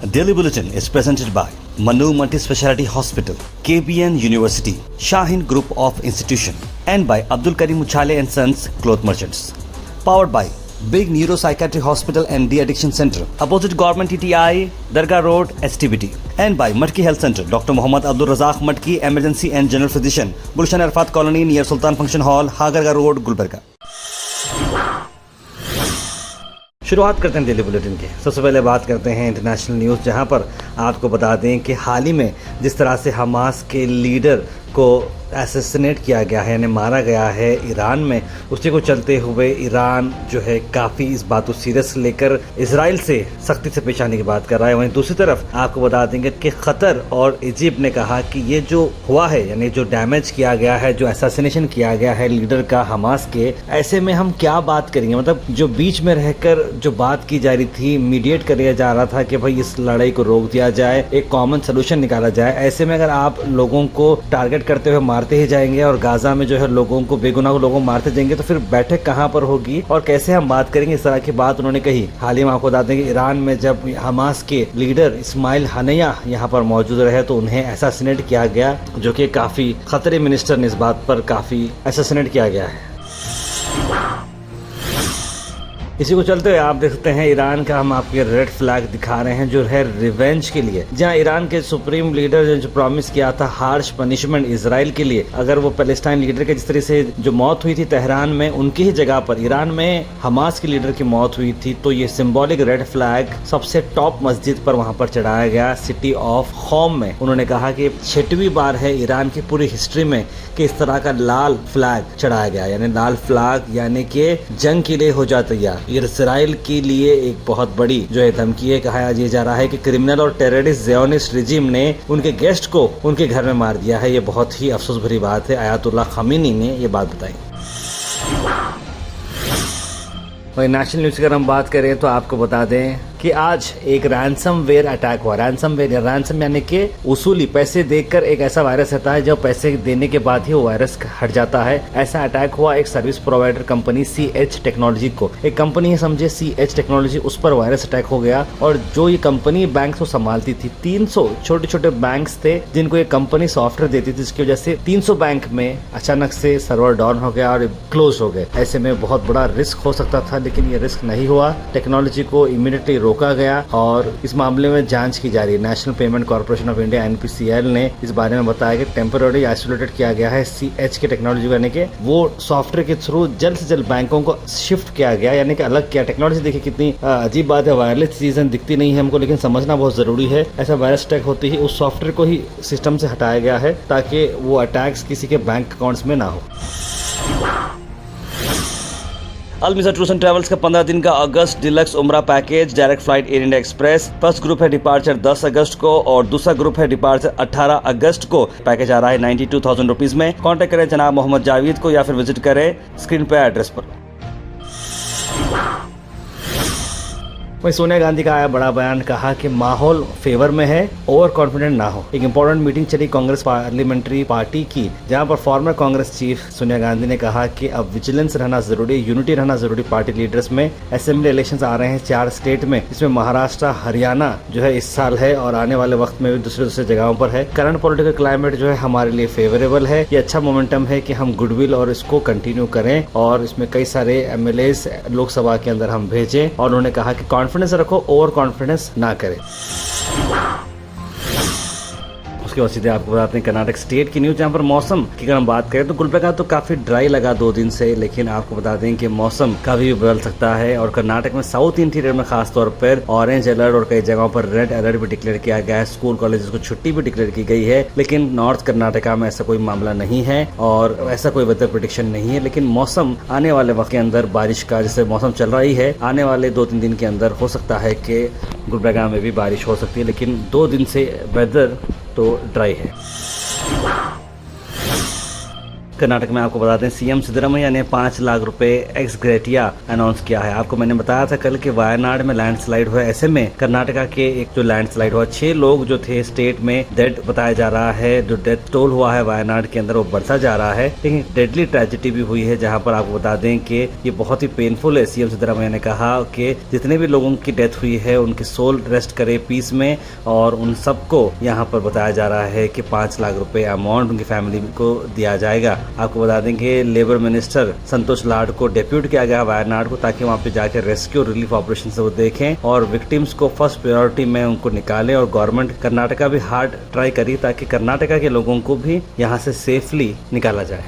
Daily Bulletin is presented by Manu Multi-Speciality Hospital, KBN University, Shaheen Group of Institution, and by Abdul Karim Uchale and Sons Cloth Merchants. Powered by Big Neuropsychiatry Hospital and De-Addiction Center, opposite Government TTI, Dargah Road, STBT. And by Matki Health Center, Dr. Mohammad Abdul Razak Matki, Emergency and General Physician, Gulshan Arfat Colony near Sultan Function Hall, Hagarga Road, Gulbarga. शुरुआत करते हैं daily bulletin की। सबसे पहले बात करते हैं international news, जहां पर आपको बता दें कि हाल ही में जिस तरह से हमास के लीडर को असैसिनेट किया गया है, यानी मारा गया है ईरान में, उसी को चलते हुए ईरान जो है काफ़ी इस बात को सीरियस लेकर इजराइल से सख्ती से पेश आने की बात कर रहा है। वहीं दूसरी तरफ आपको बता देंगे कि कतर और इजिप्ट ने कहा कि ये जो हुआ है, यानी जो डैमेज किया गया है, जो असैसिनेशन किया गया है लीडर का हमास के, ऐसे में हम क्या बात करेंगे। मतलब जो बीच में रहकर जो बात की जा रही थी, मीडिएट किया जा रहा था कि भाई इस लड़ाई को रोक दिया जाए, एक कॉमन सोल्यूशन निकाला जाए। ऐसे में अगर आप लोगों को टारगेट करते हुए मारते ही जाएंगे और गाजा में जो है लोगों को, बेगुनाह लोगों को मारते जाएंगे, तो फिर बैठक कहां पर होगी और कैसे हम बात करेंगे। इस तरह की बात उन्होंने कही। हाल ही में आपको बता दें कि ईरान में जब हमास के लीडर इस्माइल हनिया यहां पर मौजूद रहे तो उन्हें असैसिनेट किया गया, जो कि काफी खतरे मिनिस्टर ने इस बात पर काफी असैसिनेट किया गया है। इसी को चलते हुए आप देखते हैं ईरान का हम आपके रेड फ्लैग दिखा रहे हैं, जो है रिवेंज के लिए। जहां ईरान के सुप्रीम लीडर ने जो प्रॉमिस किया था हार्श पनिशमेंट इजराइल के लिए, अगर वो पैलेस्टाइन लीडर के जिस तरह से जो मौत हुई थी तेहरान में, उनकी ही जगह पर ईरान में हमास के लीडर की मौत हुई थी, तो ये सिंबॉलिक रेड फ्लैग सबसे टॉप मस्जिद पर वहां पर चढ़ाया गया, सिटी ऑफ होम में। उन्होंने कहा कि 6वीं बार है ईरान की पूरी हिस्ट्री में कि इस तरह का लाल फ्लैग चढ़ाया गया, यानी लाल फ्लैग यानी कि जंग के लिए हो जा तैयार। इजराइल के लिए एक बहुत बड़ी जो है धमकी है। कहा जा रहा है कि क्रिमिनल और टेररिस्ट ज़ियोनिस्ट रिजीम ने उनके गेस्ट को उनके घर में मार दिया है। ये बहुत ही अफसोस भरी बात है। आयतुल्लाह खमीनी ने ये बात बताई। और नेशनल न्यूज़ की अगर हम बात करें तो आपको बता दें कि आज एक रैंसमवेयर अटैक हुआ। रैंसम यानी कि उसूली पैसे देकर एक ऐसा वायरस आता है जो पैसे देने के बाद ही वो वायरस हट जाता है। ऐसा अटैक हुआ एक service provider company CH technology को। एक कंपनी है समझे CH टेक्नोलॉजी, उस पर वायरस अटैक हो गया। और जो ये कंपनी बैंक को संभालती थी, 300 छोटे छोटे बैंक्स थे जिनको ये कंपनी सॉफ्टवेयर देती थी, जिसकी वजह से 300 बैंक में अचानक से सर्वर डाउन हो गया और क्लोज हो गए। ऐसे में बहुत बड़ा रिस्क हो सकता था, लेकिन ये रिस्क नहीं हुआ। टेक्नोलॉजी को इमीडिएटली रोका गया और इस मामले में जांच की जा रही है। National payment corporation of India NPCL ने इस बारे में बताया कि टेम्पररी आइसोलेटेड किया गया है CH के टेक्नोलॉजी को, यानी कि वो सॉफ्टवेयर के थ्रू जल्द से जल्द बैंकों को शिफ्ट किया गया, यानी कि अलग किया। टेक्नोलॉजी देखिए कितनी अजीब बात है, वायरलेस चीजें दिखती नहीं है हमको, लेकिन समझना बहुत जरूरी है। ऐसा वायरस अटैक होती ही उस सॉफ्टवेयर को ही सिस्टम से हटाया गया है ताकि वो अटैक्स किसी के बैंक अकाउंट्स में ना हो। अलमिज़ा टूर्स एंड ट्रैवल्स का 15 दिन का अगस्त डिलक्स उम्रा package, direct flight air India express. First group है डिपार्चर 10 अगस्त को और दूसरा ग्रुप है डिपार्चर 18 अगस्त को। पैकेज आ रहा है 92,000 रुपीज में। कांटेक्ट करें जनाब मोहम्मद जावेद को या फिर विजिट करें स्क्रीन पे एड्रेस पर। वहीं सोनिया गांधी का आया बड़ा बयान, कहा कि माहौल फेवर में है, ओवर कॉन्फिडेंट ना हो। एक इंपॉर्टेंट मीटिंग चली कांग्रेस पार्लियामेंट्री पार्टी की, जहां पर फॉर्मर कांग्रेस चीफ सोनिया गांधी ने कहा कि अब विजिलेंस रहना जरूरी, यूनिटी रहना जरूरी पार्टी लीडर्स में। असेंबली इलेक्शंस आ रहे हैं 4 स्टेट में, इसमें महाराष्ट्र हरियाणा जो है इस साल है और आने वाले वक्त में भी दूसरे जगहों पर है। करंट पॉलिटिकल क्लाइमेट जो है हमारे लिए फेवरेबल है। ये अच्छा मोमेंटम है कि हम गुडविल और इसको कंटिन्यू करें और इसमें कई सारे MLAs लोकसभा के अंदर हम भेजें। और उन्होंने कहा कि कॉन्फिडेंस रखो, ओवर कॉन्फिडेंस ना करें। उसके बाद सीधे आपको बताते हैं कर्नाटक स्टेट की न्यूज, जहाँ पर मौसम की अगर हम बात करें तो गुलबर्गा तो काफी ड्राई लगा 2 दिन से, लेकिन आपको बता दें कि मौसम कभी भी बदल सकता है। और कर्नाटक में साउथ इंटीरियर में खास तौर पर ऑरेंज अलर्ट और कई जगहों पर रेड अलर्ट भी डिक्लेयर किया गया है। स्कूल कॉलेजेस को छुट्टी भी डिक्लेयर की गई है, लेकिन नॉर्थ कर्नाटका में ऐसा कोई मामला नहीं है और ऐसा कोई वेदर प्रेडिक्शन नहीं है। लेकिन मौसम आने वाले वक्त के अंदर बारिश का, जैसे मौसम चल रही है, आने वाले 2-3 दिन के अंदर हो सकता है कि गुलबर्गा में भी बारिश हो सकती है, लेकिन 2 दिन से वेदर तो ड्राई है। कर्नाटक में आपको बता दें सीएम सिद्धरामैया ने 5 लाख रुपए एक्स ग्रेटिया अनाउंस किया है। आपको मैंने बताया था कल कि वायनाड में लैंडस्लाइड हुआ। ऐसे में कर्नाटका के एक जो लैंडस्लाइड हुआ 6 लोग जो थे स्टेट में डेड बताया जा रहा है। जो डेथ टोल हुआ है वायनाड के अंदर वो बढ़ता जा रहा है, लेकिन डेडली ट्रेजेडी भी हुई है जहाँ पर आपको बता दें कि ये बहुत ही पेनफुल है। सीएम सिद्धरामैया ने कहा कि जितने भी लोगों की डेथ हुई है उनकी सोल रेस्ट करे पीस में, और उन सबको यहाँ पर बताया जा रहा है कि 5 लाख रुपए अमाउंट उनकी फैमिली को दिया जाएगा। आपको बता दें कि लेबर मिनिस्टर संतोष लाड को डेप्यूट किया गया वायनाड को, ताकि वहाँ पे जाकर रेस्क्यू रिलीफ ऑपरेशन से वो देखें और विक्टिम्स को फर्स्ट प्रायोरिटी में उनको निकालें। और गवर्नमेंट कर्नाटका भी हार्ड ट्राई करी ताकि कर्नाटका के लोगों को भी यहाँ से सेफली निकाला जाए।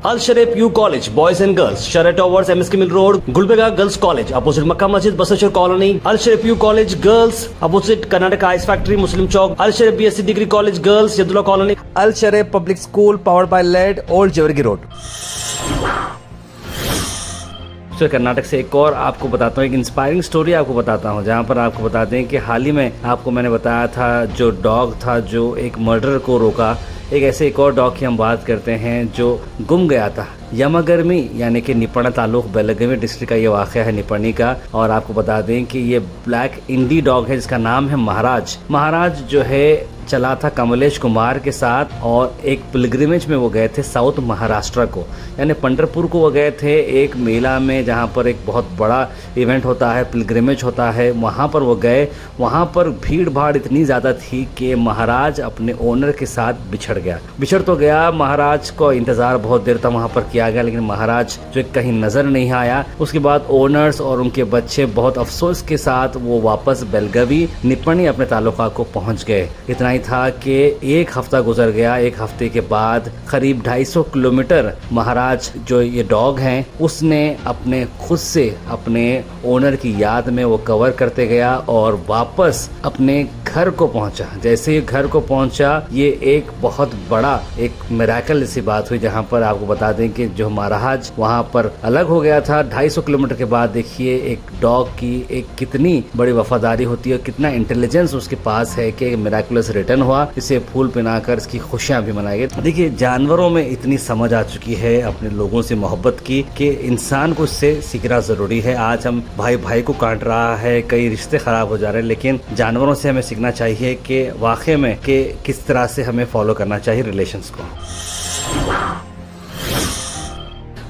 Al Sharif U college boys and girls, Sharay towers, MSK mill road, Gulbarga girls college opposite Makka Masjid, Basaveshwar colony. Al Sharif U college girls opposite Karnataka ice factory, Muslim Chowk. Al Sharif BSc degree college girls, Yadulla colony. Al Sharif public school powered by led, old Jewargi road. Karnataka से एक और आपको बताता हूँ, एक inspiring story आपको बताता हूँ, जहाँ पर आपको बता दें कि हाल ही में आपको मैंने बताया था जो डॉग था जो एक मर्डर को रोका, एक ऐसे एक और डॉग की हम बात करते हैं जो गुम गया था। यमागर्मी यानी कि निपणा तालुक बेलगावी डिस्ट्रिक्ट का ये वाक़या है निपणी का। और आपको बता दें कि ये ब्लैक इंडी डॉग है जिसका नाम है महाराज। महाराज जो है चला था कमलेश कुमार के साथ और एक पिलग्रिमेज में वो गए थे साउथ महाराष्ट्र को, यानी पंढरपुर को वो गए थे एक मेला में जहाँ पर एक बहुत बड़ा इवेंट होता है, पिलग्रिमेज होता है, वहाँ पर वो गए। वहाँ पर भीड़ भाड़ इतनी ज़्यादा थी कि महाराज अपने ओनर के साथ बिछड़ तो गया। महाराज को इंतज़ार बहुत देर तक वहाँ पर किया गया, लेकिन महाराज जो कहीं नज़र नहीं आया। उसके बाद ओनर्स और उनके बच्चे बहुत अफसोस के साथ वो वापस बेलगावी निपणी अपने तालुका को पहुँच गए। इतना था कि एक हफ्ता गुजर गया। एक हफ्ते के बाद करीब 250 किलोमीटर महाराज जो ये डॉग हैं उसने अपने खुद से अपने ओनर की याद में वो कवर करते गया और वापस अपने घर को पहुंचा। जैसे ही घर को पहुंचा ये एक बहुत बड़ा एक मिरेकल जैसी बात हुई, जहां पर आपको बता दें कि जो महाराज वहां पर अलग हो गया था 250 किलोमीटर के बाद। देखिए एक डॉग की एक कितनी बड़ी वफादारी होती है, कितना इंटेलिजेंस उसके पास है कि मिरेकुलस रिटर्न हुआ। इसे फूल पिनाकर इसकी खुशियां भी मनाई गई। देखिए जानवरों में इतनी समझ आ चुकी है अपने लोगों से मोहब्बत की कि इंसान को इससे सीखना जरूरी है। आज हम भाई भाई को काट रहा है, कई रिश्ते खराब हो जा रहे हैं, लेकिन जानवरों से हमें सीखना चाहिए कि वाकई में कि किस तरह से हमें फॉलो करना चाहिए रिलेशंस को।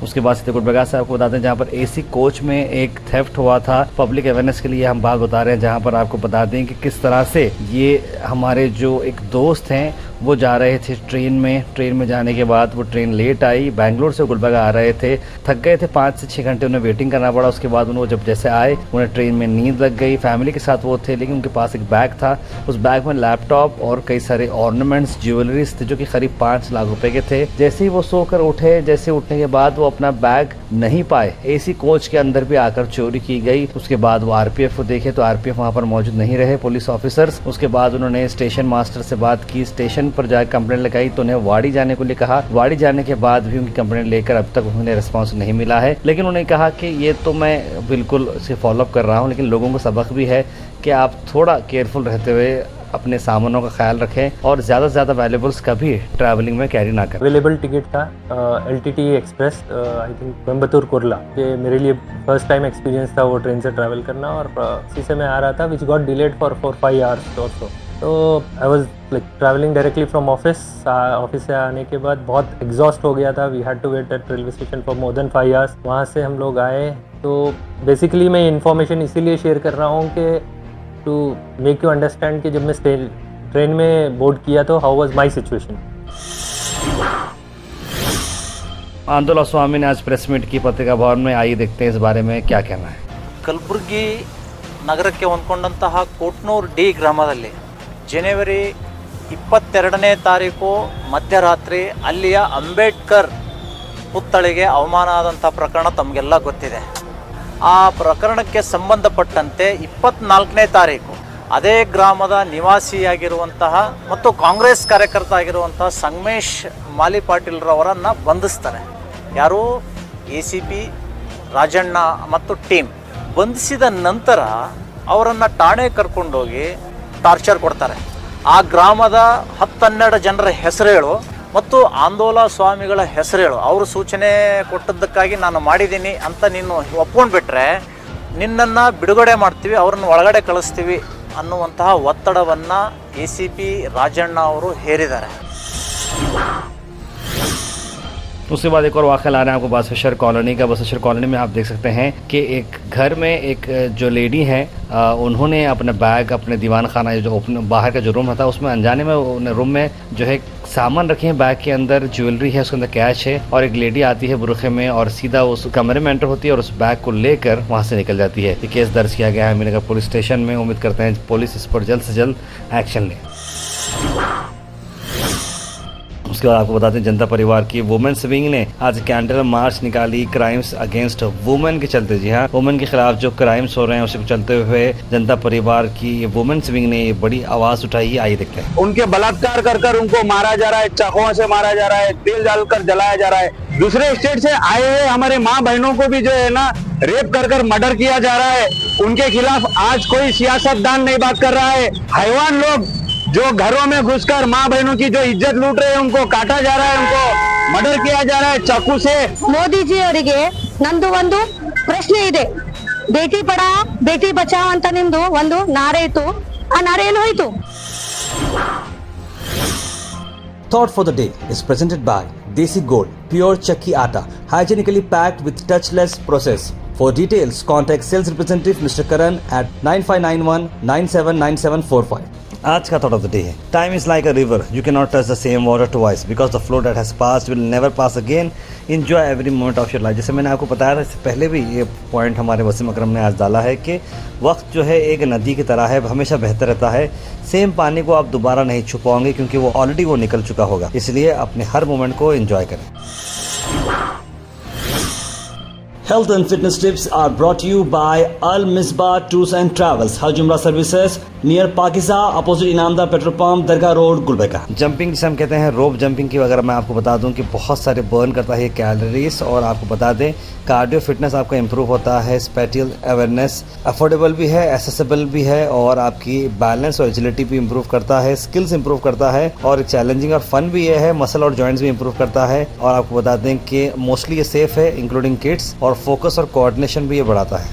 उसके बाद सीधे गुलबर्गा से आपको बताते हैं जहाँ पर एसी कोच में एक थेफ्ट हुआ था। पब्लिक अवेयरनेस के लिए हम बात बता रहे हैं, जहाँ पर आपको बता दें कि किस तरह से ये हमारे जो एक दोस्त हैं वो जा रहे थे ट्रेन में जाने के बाद वो ट्रेन लेट आई। बैंगलोर से गुलबर्गा आ रहे थे, थक गए थे, 5 से 6 घंटे उन्हें वेटिंग करना पड़ा। उसके बाद उन्होंने जब जैसे आए उन्हें ट्रेन में नींद लग गई। फैमिली के साथ वो थे, लेकिन उनके पास एक बैग था, उस बैग में लैपटॉप और कई सारे ऑर्नामेंट्स ज्वेलरीज थे जो कि करीब 5 लाख रुपए के थे। जैसे ही वो सोकर उठे, जैसे उठने के बाद वो अपना बैग नहीं पाए, एसी कोच के अंदर भी आकर चोरी की गई। उसके बाद वो आरपीएफ को देखे तो आरपीएफ वहाँ पर मौजूद नहीं रहे, पुलिस ऑफिसर्स। उसके बाद उन्होंने स्टेशन मास्टर से बात की, स्टेशन पर जाकर कंप्लेंट लगाई तो उन्हें वाड़ी जाने को लिए कहा। वाड़ी जाने के बाद भी उनकी कंप्लेंट लेकर अब तक उन्हें रिस्पांस नहीं मिला है, लेकिन उन्होंने कहा कि ये तो मैं बिल्कुल इसे फॉलोअप कर रहा हूँ, लेकिन लोगों को सबक भी है कि आप थोड़ा केयरफुल रहते हुए अपने सामानों का ख्याल रखें और ज़्यादा से ज़्यादा वैल्यूबल्स कभी ट्रैवलिंग में कैरी ना करें। अवेलेबल टिकट था LTT express, I think Coimbatore Kurla. ये मेरे लिए फर्स्ट टाइम एक्सपीरियंस था वो ट्रेन से ट्रैवल करना, और इसी से मैं आ रहा था, which got delayed for 4-5 hours और सो। तो I was like travelling directly from office से आने के बाद बहुत एग्जॉस्ट हो गया था। We had to wait at railway station for more than 5 hours. वहाँ से हम लोग आए, तो बेसिकली मैं इन्फॉर्मेशन इसीलिए शेयर कर रहा हूँ कि टू मेक यू अंडरस्टैंड कि जब मैं ट्रेन में बोर्ड किया तो हाउ वाज माय सिचुएशन। आंदोलन स्वामी ने आज प्रेस मीट की पत्रिका भवन में, आइए देखते हैं इस बारे में क्या कहना है। ಕಲಬುರಗಿ ನಗರಕ್ಕೆ ಹೊಂದ್ಕೊಂಡಂತಹ ಕೋಟ್ನೂರು ಡಿ ಗ್ರಾಮದಲ್ಲಿ ಜನವರಿ 22ನೇ ತಾರೀಕು ಮಧ್ಯರಾತ್ರಿ ಅಲ್ಲಿಯ ಅಂಬೇಡ್ಕರ್ ಪುತ್ಥಳಿಗೆ ಅವಮಾನ ಆದಂಥ ಪ್ರಕರಣ ತಮಗೆಲ್ಲ ಗೊತ್ತಿದೆ. ಆ ಪ್ರಕರಣಕ್ಕೆ ಸಂಬಂಧಪಟ್ಟಂತೆ 24ನೇ ತಾರೀಕು ಅದೇ ಗ್ರಾಮದ ನಿವಾಸಿಯಾಗಿರುವಂತಹ ಮತ್ತು ಕಾಂಗ್ರೆಸ್ ಕಾರ್ಯಕರ್ತ ಆಗಿರುವಂತಹ ಸಂಗಮೇಶ್ ಮಾಲಿ ಪಾಟೀಲ್ರವರನ್ನು ಬಂಧಿಸ್ತಾರೆ. ಯಾರು? ACP ರಾಜಣ್ಣ ಮತ್ತು ಟೀಮ್. ಬಂಧಿಸಿದ ನಂತರ ಅವರನ್ನು ಠಾಣೆ ಕರ್ಕೊಂಡೋಗಿ ಟಾರ್ಚರ್ ಕೊಡ್ತಾರೆ. ಆ ಗ್ರಾಮದ 10-12 ಜನರ ಹೆಸರು ಹೇಳು ಮತ್ತು ಆಂದೋಲ ಸ್ವಾಮಿಗಳ ಹೆಸರು ಹೇಳು, ಅವರು ಸೂಚನೆ ಕೊಟ್ಟದ್ದಕ್ಕಾಗಿ ನಾನು ಮಾಡಿದ್ದೀನಿ ಅಂತ ನೀನು ಒಪ್ಕೊಂಡ್ಬಿಟ್ರೆ ನಿನ್ನನ್ನು ಬಿಡುಗಡೆ ಮಾಡ್ತೀವಿ, ಅವ್ರನ್ನ ಒಳಗಡೆ ಕಳಿಸ್ತೀವಿ ಅನ್ನುವಂತಹ ಒತ್ತಡವನ್ನು ACP ರಾಜಣ್ಣ ಅವರು ಹೇರಿದ್ದಾರೆ. उसके बाद एक और वाक़या ला रहे हैं आपको बसवेश्वर कॉलोनी का। बसवेश्वर कॉलोनी में आप देख सकते हैं कि एक घर में एक जो लेडी है उन्होंने अपना बैग अपने दीवान खाना जो ओपन बाहर का जो रूम था उसमें अनजाने में रूम में जो है सामान रखे हैं, बैग के अंदर ज्वेलरी है, उसके अंदर कैश है और एक लेडी आती है बुरखे में और सीधा उस कमरे में एंटर होती है और उस बैग को लेकर वहाँ से निकल जाती है। ये केस दर्ज किया गया है अमीरनगर पुलिस स्टेशन में। उम्मीद करते हैं पुलिस इस पर जल्द से जल्द एक्शन ले। उसके बाद आपको बताते हैं जनता परिवार की वुमेन्स विंग ने आज कैंडल मार्च निकाली क्राइम्स अगेंस्ट वुमेन के चलते। जी हाँ, वुमेन के खिलाफ जो क्राइम्स हो रहे हैं उसके चलते हुए जनता परिवार की वुमेन्स विंग ने बड़ी आवाज उठाई है। आइए देखते हैं। उनके बलात्कार कर कर उनको मारा जा रहा है, चाकुओं से मारा जा रहा है, तेल डालकर जलाया जा रहा है। दूसरे स्टेट से आए हुए हमारे माँ बहनों को भी जो है ना रेप कर कर मर्डर किया जा रहा है। उनके खिलाफ आज कोई सियासतदान नहीं बात कर रहा है। हैवान लोग जो घरों में घुसकर माँ बहनों की जो इज्जत लूट रहे हैं उनको काटा जा रहा है, उनको मर्डर किया जा रहा है चाकू से। ಮೋದಿಜಿ ಅವರಿಗೆ ನಂದು ಒಂದು ಪ್ರಶ್ನೆ ಇದೆ. ಬೇಟಿ ಪಢಾओ ಬೇಟಿ ಬಚಾओ ಅಂತ ನಿಮ್ದು ಒಂದು ನಾರೆ ಇತ್ತು, ಆ ನಾರೆ ಎಲ್ಲಿ ಹೋಯ್ತು? Thought for the day is presented by Desi Gold, pure chakki atta, hygienically packed with touchless process. For details, contact sales representative Mr. Karan at 9591 979745. आज का थॉट ऑफ द डे है, time is like a river, you can not touch the same water twice because the flow that has passed will never pass again. Enjoy every moment of your life. जैसे मैंने आपको बताया था इससे पहले भी ये पॉइंट हमारे वसीम अकरम ने आज डाला है कि वक्त जो है एक नदी की तरह है, हमेशा बहता रहता है। सेम पानी को आप दोबारा नहीं छू पाओगे क्योंकि वो ऑलरेडी वो निकल चुका होगा, इसलिए अपने हर मोमेंट को एंजॉय करें। Health and fitness tips are brought to you by Al Misbah Tours and Travels, Hajj Umrah Services near Pakiza, opposite Inamdar petrol pump, Dargah road, Gulbarga. Jumping जिसे हम कहते हैं रोप जंपिंग की, अगर मैं आपको बता दूं कि बहुत सारे बर्न करता है कैलोरीज, और आपको बता दें कार्डियो फिटनेस आपका इंप्रूव होता है, स्पेटियल अवेयरनेस, अफोर्डेबल भी है, एसेसिबल भी है, और आपकी बैलेंस और एजिलिटी भी इंप्रूव करता है, स्किल्स इंप्रूव करता है, और चैलेंजिंग और फन भी ये है, मसल और जॉइंट्स भी इंप्रूव करता है। और आपको बता दें कि मोस्टली ये सेफ है इंक्लूडिंग किड्स, और फोकस और कोऑर्डिनेशन भी ये बढ़ाता है।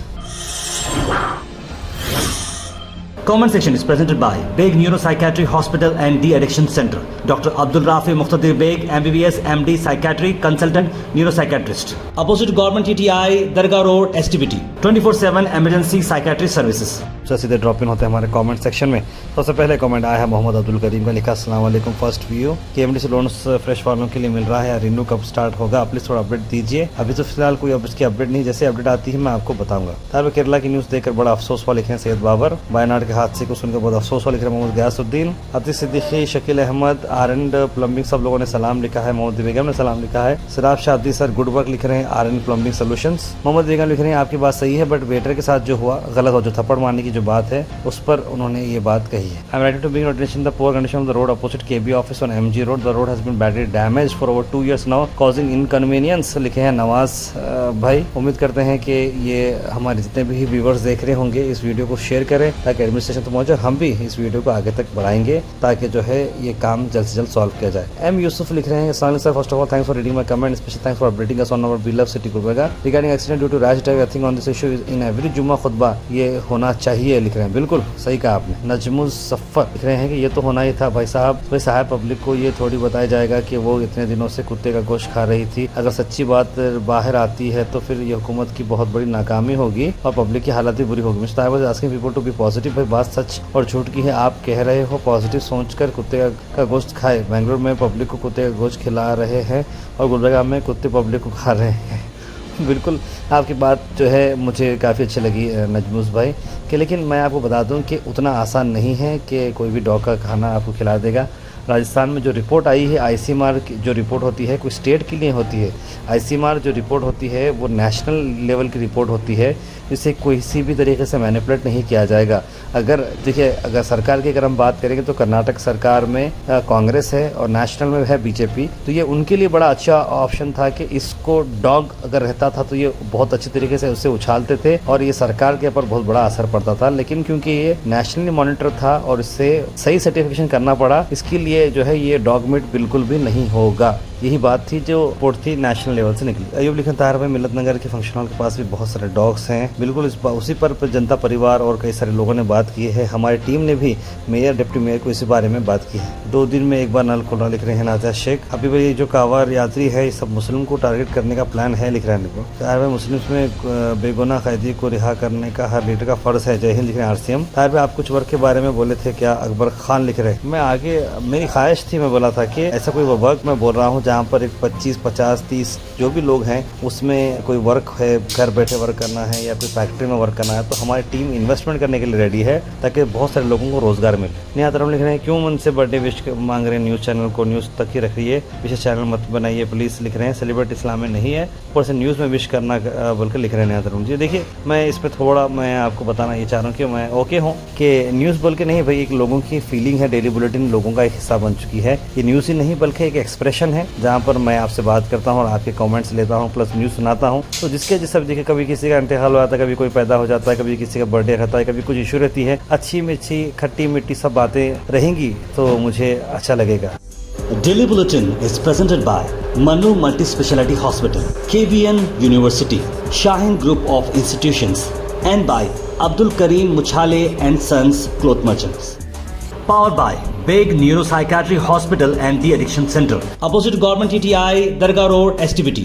Comment section is presented by Beg Neuropsychiatry Hospital and De-Addiction Center. Dr. Abdul Rafi Muqtadir Beg, MBBS, MD, Psychiatry, Consultant, Neuropsychiatrist. Opposite Government TTI, Dargah Road, STBT. 24/7 Emergency Psychiatry Services. सीधे drop in होते हैं हमारे comment section में। सबसे पहले comment आया है मोहम्मद अब्दुल करीम का, लिखा अस्सलाम वालेकुम। First view KMDC loans fresh वालों के लिए मिल रहा है, रिन्यू कब स्टार्ट होगा, प्लीज थोड़ा अपडेट दीजिए। अभी तो फिलहाल कोई इसकी अपडेट नहीं, जैसे अपडेट आती है मैं आपको बताऊंगा। तार केरला की न्यूज़ देखकर बड़ा अफसोस हुआ, लिखे सैयद बाबर। वायनाड के हादसे को सुनकर बहुत अफसोस हुआ, लिख रहे मोहम्मद गयासुद्दीन। अतीक सिद्दीकी, शकील अहमद, आर.एंड प्लम्बिंग, सब लोगों ने सलाम लिखा है। मोहम्मद बेगम ने सलाम लिखा है। सिराज शादी सर गुड वर्क लिख रहे हैं, आर.एंड प्लम्बिंग सोल्यूशंस। मोहम्मद बेगम लिख रहे हैं आपकी बात सही है, बट वेटर के साथ जो हुआ गलत, और जो थप्पड़ मारने की जो बात है उस पर उन्होंने ये बात कही है। I am ready to bring attention the poor condition of the road opposite KB office on MG road. The road has been badly damage for over 2 years now, causing inconvenience, लिखे हैं नवाज भाई। उम्मीद करते हैं कि ये हमारे जितने भी व्यूवर्स देख रहे होंगे इस वीडियो को शेयर करें ताकि एडमिनिस्ट्रेशन तक पहुंचे। हम भी इस वीडियो को आगे तक बढ़ाएंगे ताकि जो है ये काम जल्द से जल्द सॉल्व किया जाए। M यूसुफ लिख रहे हैं, अस्सलाम वालेकुम sir, first of all thanks for reading my comment, special thanks for updating us on our beloved city Gulbarga regarding accident due to rash driving. I think on this issue in every जुम्मा खुतबा ये होना चाहिए, लिख रहे हैं। बिल्कुल सही कहा आपने। नजमुज़फ़र लिख रहे हैं कि ये तो होना ही था भाई साहब पब्लिक को ये थोड़ी बताया जाएगा कि वो इतने दिनों से कुत्ते का गोश्त खा रही थी। अगर सच्ची बात बाहर आती है तो फिर ये हुकूमत की बहुत बड़ी नाकामी होगी और पब्लिक की हालत भी बुरी होगी। Mister I was asking people to be positive, भाई बात सच और झूठ की है। आप कह रहे हो पॉजिटिव सोचकर कुत्ते का गोश्त खाए। बेंगलुरु में पब्लिक को कुत्ते का गोश्त खिला रहे हैं और गुलबर्गा में कुत्ते पब्लिक को खा रहे हैं। बिल्कुल आपकी बात जो है मुझे काफ़ी अच्छी लगी नजमुस भाई कि, लेकिन मैं आपको बता दूं कि उतना आसान नहीं है कि कोई भी डॉग का खाना आपको खिला देगा। राजस्थान में जो रिपोर्ट आई है ICMR की जो रिपोर्ट होती है कोई स्टेट के लिए होती है। ICMR जो रिपोर्ट होती है वो नेशनल लेवल की रिपोर्ट होती है। इसे किसी भी तरीके से मैनिपुलेट नहीं किया जाएगा। अगर देखिए, अगर सरकार की अगर हम बात करेंगे तो कर्नाटक सरकार में कांग्रेस है और नेशनल में है बीजेपी, तो ये उनके लिए बड़ा अच्छा ऑप्शन था कि इसको डॉग अगर रहता था तो ये बहुत अच्छी तरीके से उससे उछालते थे और ये सरकार के ऊपर बहुत बड़ा असर पड़ता था। लेकिन क्योंकि ये नेशनली मॉनिटर था और इससे सही सर्टिफिकेशन करना पड़ा, इसके लिए जो है ये डॉग मीट बिल्कुल भी नहीं होगा। यही बात थी जो रिपोर्ट थी नेशनल लेवल से निकली। अयूब लिखन तार में मिलत नगर के फंक्शन हॉल के पास भी बहुत सारे डॉग्स हैं। बिल्कुल उसी पर जनता परिवार और कई सारे लोगों ने बात की है। हमारी टीम ने भी मेयर डिप्टी मेयर को इसी बारे में बात की है। 2 दिन में एक बार नल खोलना, लिख रहे हैं नाजिया शेख। अभी भाई जो कांवड़ यात्री है, सब मुस्लिम को टारगेट करने का प्लान है, लिख रहे हैं। तार में मुस्लिम में बेगुनाह कैदी को रिहा करने का हर लीडर का फर्ज है। जय हिंद, लिख रहे हैं RCM। तार में आप कुछ वर्क के बारे में बोले थे क्या? अकबर खान लिख रहे हैं। मैं आगे मेरी ख्वाहिश थी, मैं बोला था कि ऐसा कोई वर्क मैं बोल रहा हूँ जहाँ पर एक 25, 50, 30 जो भी लोग हैं उसमें कोई वर्क है, घर बैठे वर्क करना है या कोई फैक्ट्री में वर्क करना है, तो हमारी टीम इन्वेस्टमेंट करने के लिए रेडी है ताकि बहुत सारे लोगों को रोजगार मिले। नेहा तरफ लिख रहे हैं, क्यों उनसे बर्थडे विश मांग रहे हैं? न्यूज़ चैनल को न्यूज़ तक ही रखिए, विशेष चैनल मत बनाइए प्लीज़, लिख रहे हैं। सेलिब्रिटी इस्लाम में नहीं है, ऊपर से न्यूज़ में विश करना बोलकर लिख रहे हैं नेहा तरफ जी। देखिए, मैं इस पर थोड़ा मैं आपको बताना ये चाह रहा हूँ कि मैं ओके हूँ कि न्यूज़ बोल के नहीं, भाई एक लोगों की फीलिंग है, डेली बुलेटिन लोगों का एक हिस्सा बन चुकी है। ये न्यूज़ ही नहीं बल्कि एक एक्सप्रेशन है जहाँ पर मैं आपसे बात करता हूँ और आपके कमेंट्स लेता हूँ प्लस न्यूज़ सुनाता हूँ। तो जिसके जिस सब देखिए, कभी किसी का इंतकाल हो जाता है, कभी कोई पैदा हो जाता है, कभी किसी का बर्थडे रहता है, कभी कुछ इशू रहती है, अच्छी मिर्ची खट्टी मिट्टी सब बातें रहेंगी तो मुझे अच्छा लगेगा। Daily Bulletin is presented by Manu Multi-Speciality Hospital, KBN University, Shaheen Group of Institutions, and by Abdul Karim Muchale and Sons Cloth Merchants. Powered by Big Neuropsychiatry Hospital and The Addiction Center, opposite Government TTI, Darga Road, STBT.